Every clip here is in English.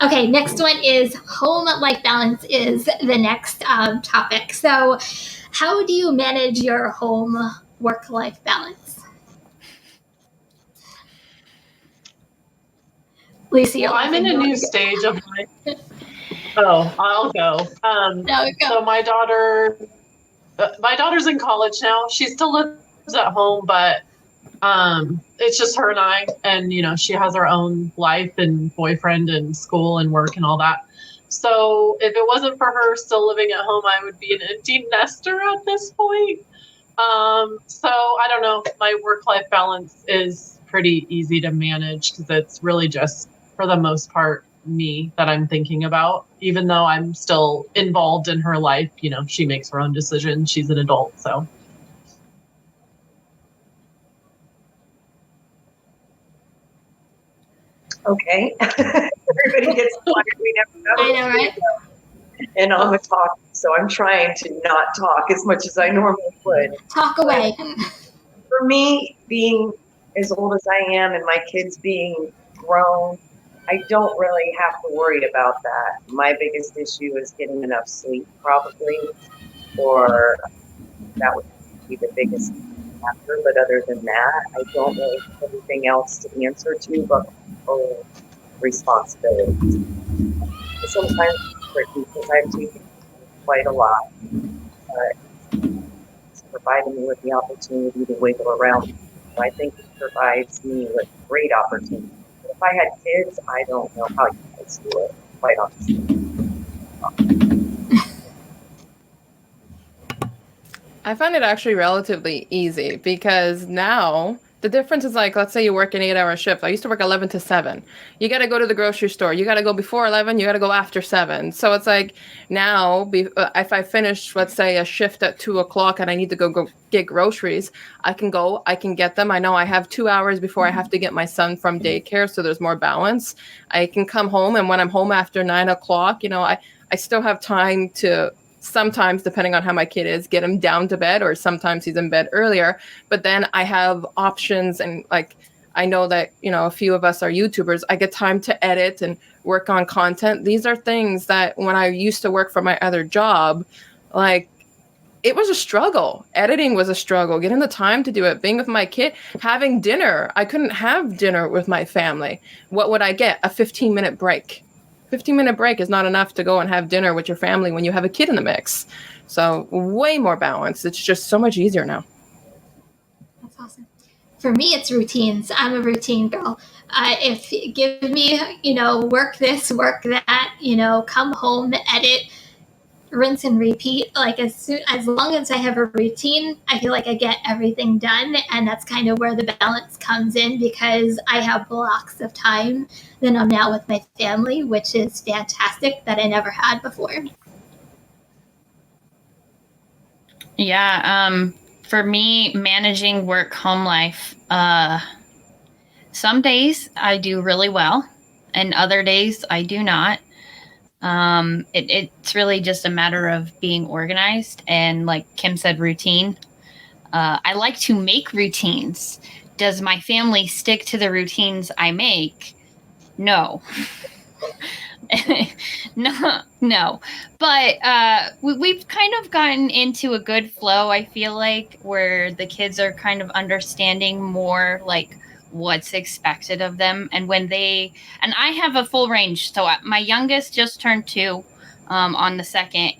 Okay, next one is home-life balance is the next topic. So how do you manage your home work-life balance? Lisa, well, I'm in a new stage of life. Oh, I'll go. No, go. So my daughter's in college now. She still lives at home, but it's just her and I, and she has her own life and boyfriend and school and work and all that. So if it wasn't for her still living at home, I would be an empty nester at this point. So I don't know. My work-life balance is pretty easy to manage because it's really just, for the most part, me that I'm thinking about. Even though I'm still involved in her life, she makes her own decisions. She's an adult, so. Okay. Everybody gets quiet. We never know. I know, right? And I'm a talker, so I'm trying to not talk as much as I normally would. Talk away. For me, being as old as I am and my kids being grown, I don't really have to worry about that. My biggest issue is getting enough sleep, probably, or that would be the biggest factor. But other than that, I don't really have anything else to answer to but own responsibilities. Sometimes it's tricky because I've taken quite a lot, but it's provided me with the opportunity to wiggle around. So I think it provides me with great opportunity. But if I had kids, I don't know how you guys do it, quite honestly. I find it actually relatively easy because now the difference is like, let's say you work an 8-hour shift. I used to work 11 to 7. You got to go to the grocery store. You got to go before 11. You got to go after 7. So it's like now if I finish, let's say a shift at 2 o'clock and I need to go get groceries, I can go, I can get them. I know I have 2 hours before I have to get my son from daycare. So there's more balance. I can come home. And when I'm home after 9 o'clock, I still have time to, sometimes, depending on how my kid is, get him down to bed, or sometimes he's in bed earlier. But then I have options, and like I know that a few of us are YouTubers. I get time to edit and work on content. These are things that when I used to work for my other job, like it was a struggle. Editing was a struggle. Getting the time to do it. Being with my kid, having dinner. I couldn't have dinner with my family. What would I get? A 15-minute break. 15-minute break is not enough to go and have dinner with your family when you have a kid in the mix. So way more balance. It's just so much easier now. That's awesome. For me, it's routines. I'm a routine girl. If you give me, work this, work that, come home, edit, rinse and repeat. Like as long as I have a routine, I feel like I get everything done, and that's kind of where the balance comes in because I have blocks of time that I'm now with my family, which is fantastic that I never had before. Yeah, for me, managing work-home life, some days I do really well, and other days I do not. It's really just a matter of being organized and, like Kim said, routine. I like to make routines. Does my family stick to the routines I make? No. No. But we've kind of gotten into a good flow, I feel like, where the kids are kind of understanding more like what's expected of them. And and I have a full range. So my youngest just turned 2 on the 2nd,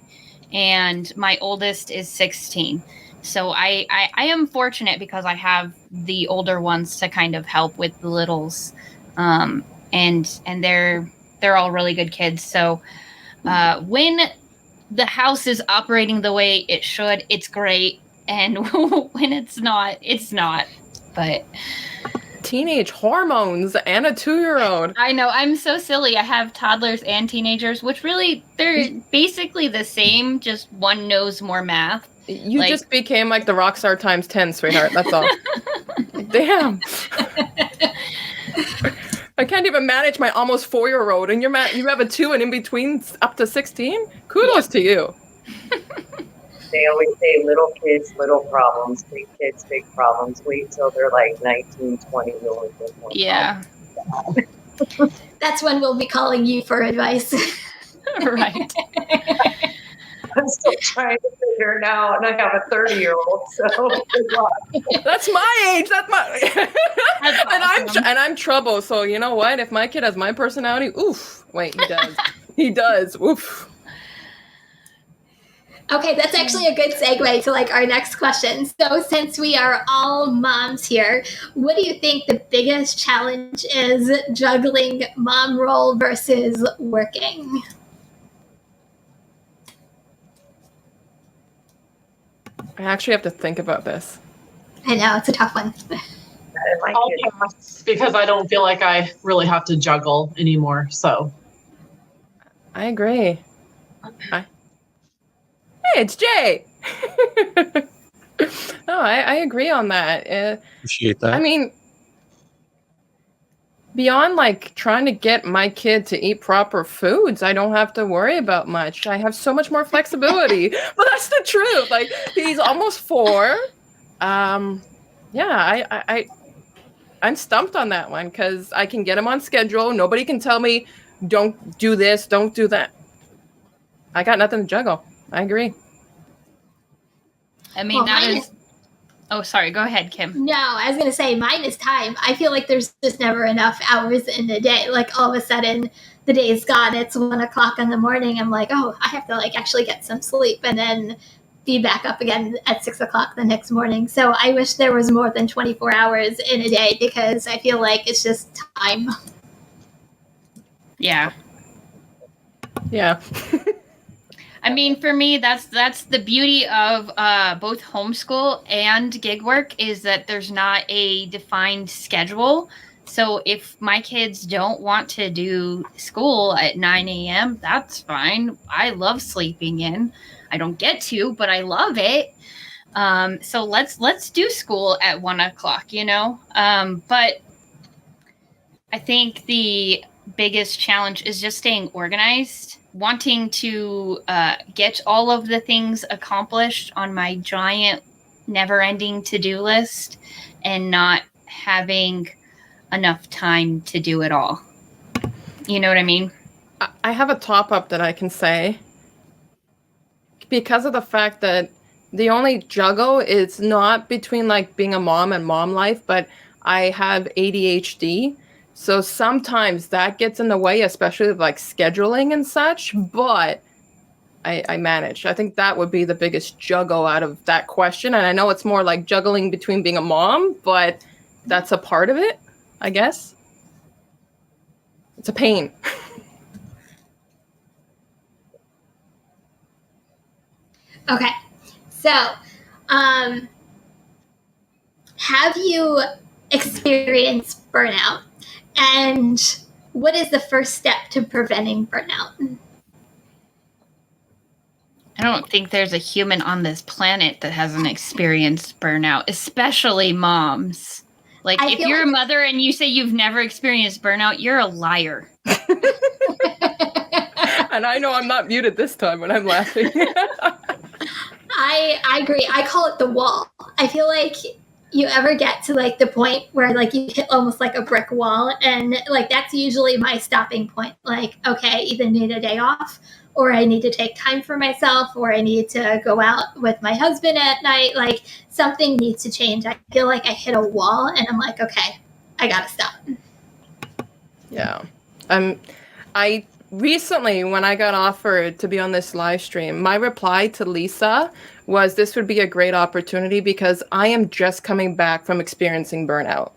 and my oldest is 16. So I am fortunate because I have the older ones to kind of help with the littles. And they're all really good kids. So when the house is operating the way it should, it's great. And when it's not, it's not. But teenage hormones and a 2-year-old. I know, I'm so silly. I have toddlers and teenagers, which really, they're basically the same, just one knows more math. You just became like the rock star times 10, sweetheart. That's all. Damn. I can't even manage my almost 4-year-old, and you have a 2 and in between up to 16? Kudos to you. They always say little kids, little problems, big kids, big problems. Wait till they're like 19, 20, you'll yeah. That's when we'll be calling you for advice. Right. I'm still trying to figure it out, and I have a 30-year-old, so good luck. That's my age. That's my. That's awesome. And I'm trouble. So you know what? If my kid has my personality, oof. Wait, he does. He does. Oof. Okay, that's actually a good segue to like our next question. So since we are all moms here, what do you think the biggest challenge is juggling mom role versus working? I actually have to think about this. I know, it's a tough one. And my I'll kids, pass because I don't feel like I really have to juggle anymore. So I agree. Hey, it's Jay. No, I agree on that. Appreciate that. I mean, beyond like trying to get my kid to eat proper foods, I don't have to worry about much. I have so much more flexibility. But that's the truth. Like he's almost 4. Yeah, I'm stumped on that one because I can get him on schedule. Nobody can tell me don't do this, don't do that. I got nothing to juggle. I agree. I mean, Well, that mine is. Oh, sorry. Go ahead, Kim. No, I was going to say mine is time. I feel like there's just never enough hours in the day. Like all of a sudden the day is gone. It's 1:00 in the morning. I'm like, oh, I have to like actually get some sleep and then be back up again at 6:00 the next morning. So I wish there was more than 24 hours in a day because I feel like it's just time. Yeah. Yeah. I mean, for me, that's the beauty of both homeschool and gig work is that there's not a defined schedule. So if my kids don't want to do school at 9 a.m., that's fine. I love sleeping in. I don't get to, but I love it. So let's do school at 1:00, you know? But I think the biggest challenge is just staying organized, wanting to get all of the things accomplished on my giant, never-ending to-do list and not having enough time to do it all. You know what I mean? I have a top-up that I can say. Because of the fact that the only juggle is not between like being a mom and mom life, but I have ADHD. So sometimes that gets in the way, especially with like scheduling and such, but I manage. I think that would be the biggest juggle out of that question. And I know it's more like juggling between being a mom, but that's a part of it, I guess. It's a pain. Okay. So, have you experienced burnout? And what is the first step to preventing burnout? I don't think there's a human on this planet that hasn't experienced burnout, especially moms. Like, I if feel you're like a mother and you say you've never experienced burnout, you're a liar. And I know I'm not muted this time when I'm laughing. I agree. I call it the wall. I feel like you ever get to like the point where like you hit almost like a brick wall, and like that's usually my stopping point. Like, okay, either need a day off, or I need to take time for myself, or I need to go out with my husband at night. Like something needs to change. I feel like I hit a wall, and I'm like, okay, I gotta stop. Yeah. I recently, when I got offered to be on this live stream, my reply to Lisa was this would be a great opportunity because I am just coming back from experiencing burnout.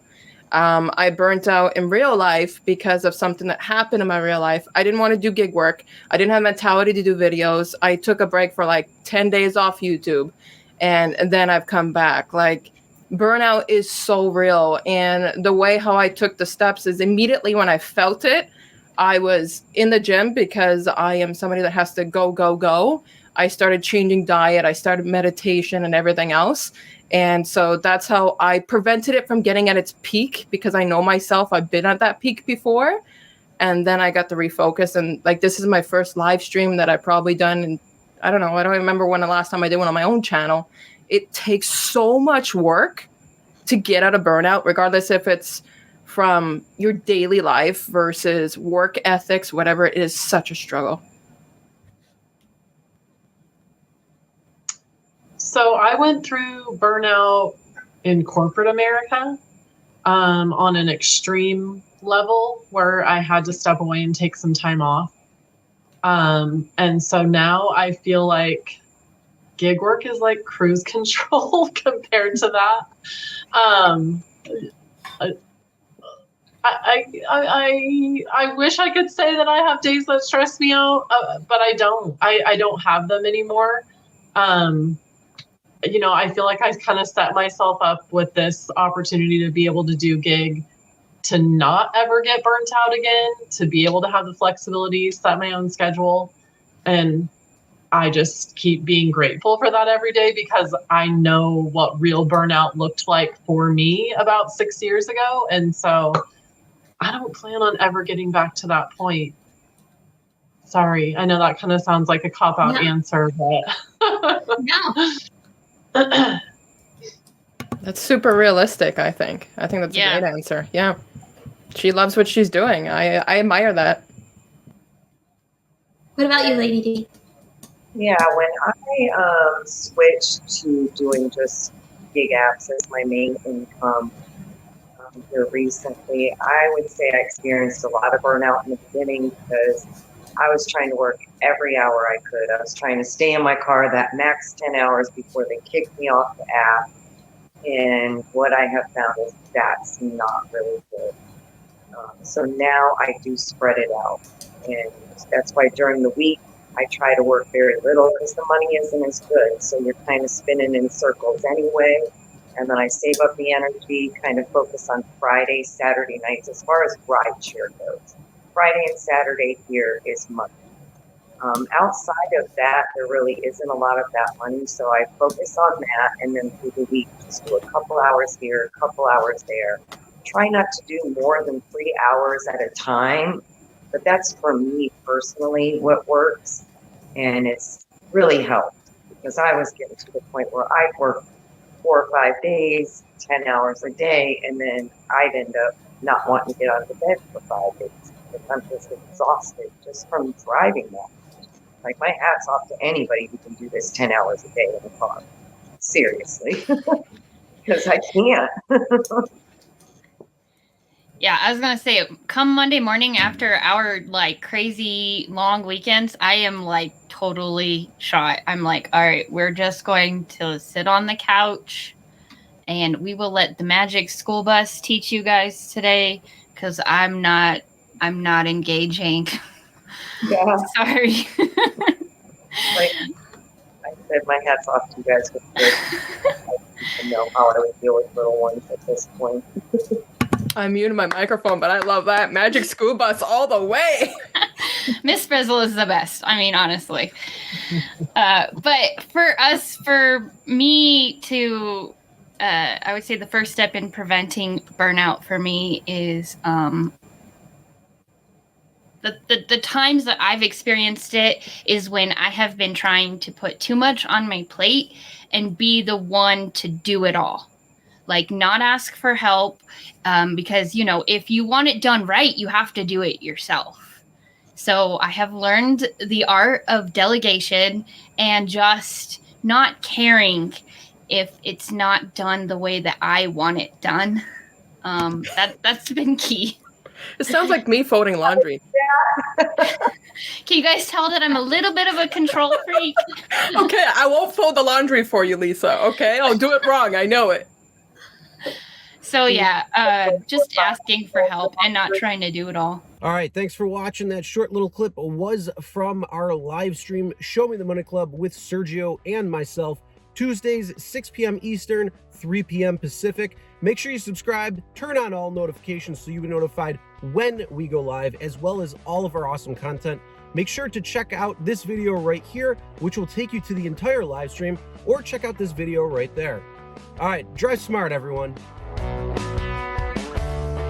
I burnt out in real life because of something that happened in my real life. I didn't want to do gig work. I didn't have mentality to do videos. I took a break for like 10 days off YouTube, and then I've come back. Like, burnout is so real. And the way how I took the steps is immediately when I felt it, I was in the gym because I am somebody that has to go, go, go. I started changing diet. I started meditation and everything else. And so that's how I prevented it from getting at its peak because I know myself. I've been at that peak before. And then I got to refocus. And like, this is my first live stream that I've probably done. And I don't know. I don't remember when the last time I did one on my own channel. It takes so much work to get out of burnout, regardless if it's from your daily life versus work ethics, whatever, it is such a struggle. So I went through burnout in corporate America on an extreme level where I had to step away and take some time off. And so now I feel like gig work is like cruise control compared to that. I wish I could say that I have days that stress me out, but I don't. I don't have them anymore. You know, I feel like I kind of set myself up with this opportunity to be able to do gig, to not ever get burnt out again, to be able to have the flexibility, set my own schedule. And I just keep being grateful for that every day, because I know what real burnout looked like for me about 6 years ago. And so I don't plan on ever getting back to that point. Sorry, I know that kind of sounds like a cop-out answer, but No. That's super realistic, I think. I think that's a great answer. Yeah. She loves what she's doing. I admire that. What about you, Lady D? Yeah, when I switched to doing just gig apps as my main income here recently, I would say I experienced a lot of burnout in the beginning, because I was trying to work every hour I could. I was trying to stay in my car that max 10 hours before they kicked me off the app. And what I have found is that's not really good. So now I do spread it out. And that's why during the week, I try to work very little, because the money isn't as good. So you're kind of spinning in circles anyway. And then I save up the energy, kind of focus on Friday, Saturday nights. As far as Rideshare goes, Friday and Saturday here is money. Outside of that, there really isn't a lot of that money. So I focus on that. And then through the week, just do a couple hours here, a couple hours there. Try not to do more than 3 hours at a time. But that's for me personally what works. And it's really helped, because I was getting to the point where I'd work 4 or 5 days, 10 hours a day, and then I'd end up not wanting to get out of the bed for 5 days, because I'm just exhausted just from driving that. Like, my hat's off to anybody who can do this 10 hours a day in the car. Seriously. Because I can't. Yeah, I was going to say, come Monday morning after our like crazy long weekends, I am like totally shot. I'm like, all right, we're just going to sit on the couch and we will let the magic school bus teach you guys today, because I'm not engaging. Yeah. Sorry. Like I said, my hat's off to you guys. I know how I would deal with little ones at this point. I muted my microphone, but I love that. Magic school bus all the way. Miss Frizzle is the best. I mean, honestly. But for me to, I would say the first step in preventing burnout for me is the times that I've experienced it is when I have been trying to put too much on my plate and be the one to do it all. Like, not ask for help, because, you know, if you want it done right, you have to do it yourself. So I have learned the art of delegation and just not caring if it's not done the way that I want it done. That's been key. It sounds like me folding laundry. Can you guys tell that I'm a little bit of a control freak? Okay, I won't fold the laundry for you, Lisa. Okay, I'll do it wrong. I know it. So yeah, just asking for help and not trying to do it all. All right, thanks for watching. That short little clip was from our live stream, Show Me the Money Club with Sergio and myself, Tuesdays, 6 p.m. Eastern, 3 p.m. Pacific. Make sure you subscribe, turn on all notifications so you'll be notified when we go live, as well as all of our awesome content. Make sure to check out this video right here, which will take you to the entire live stream, or check out this video right there. All right, drive smart, everyone.